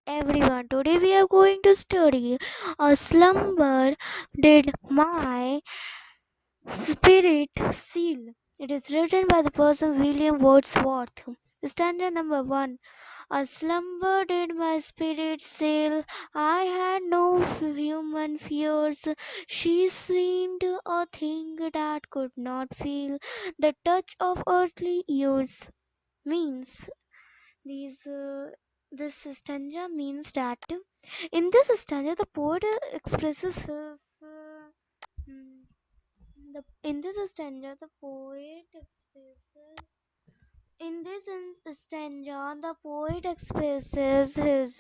everyone. Today we are going to study a slumber did my spirit seal. It is written by the person William Wordsworth. Stanza number 1. A slumber did my spirit sail. I had no human fears. She seemed a thing that could not feel the touch of earthly years. Means these this stanza means that in this stanza the poet expresses his mm, in this stanza the poet expresses in this stanza the poet expresses his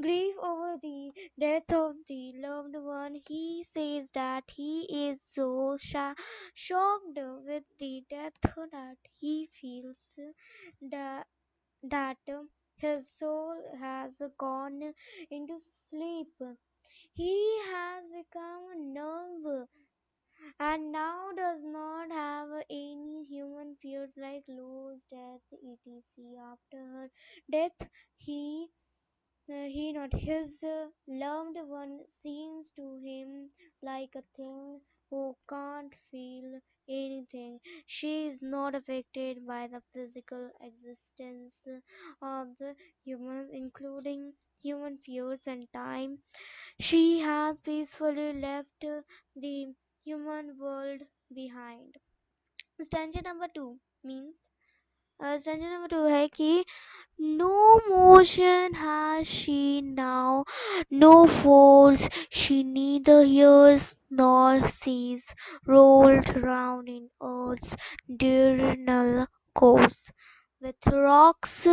grief over the death of the loved one. He says that he is so shocked with the death that he feels that his soul has gone into sleep. He has become numb and now does not have any human fears like loss, death, etc. After her death, he not his loved one seems to him like a thing who can't feel anything. She is not affected by the physical existence of the human, including human fears and time. She has peacefully left the human world behind. Stanza number 2 means stanza number 2 है कि no motion has she now, no force she neither hears nor sees, rolled round in earth's diurnal course, with rocks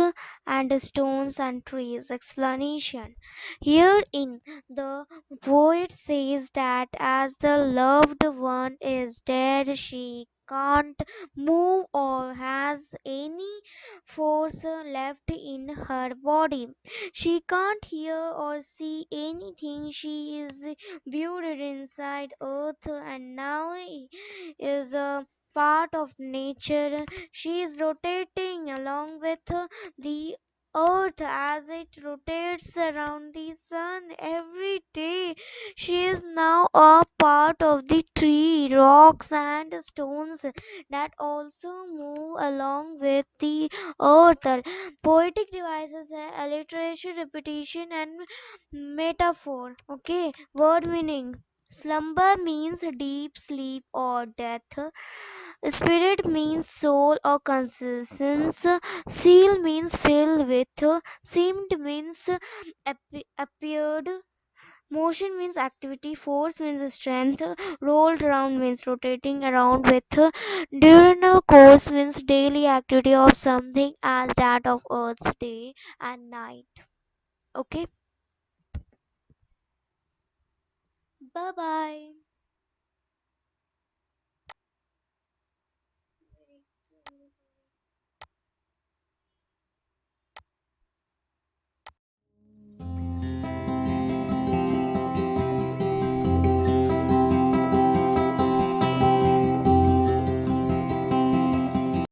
and stones and trees. Explanation. Herein, the poet says that as the loved one is dead, she can't move or has any force left in her body. She can't hear or see anything. She is buried inside earth and now is a part of nature. She is rotating along with the earth as it rotates around the sun every day. She is now a part of the tree, rocks, and stones that also move along with the earth. Poetic devices, alliteration, repetition, and metaphor. Okay, word meaning. Slumber means deep sleep or death. Spirit means soul or consciousness. Seal means filled with. Seemed means appeared. Motion means activity. Force means strength. Rolled around means rotating around with. Diurnal course means daily activity of something as that of Earth's day and night. Okay. Bye bye.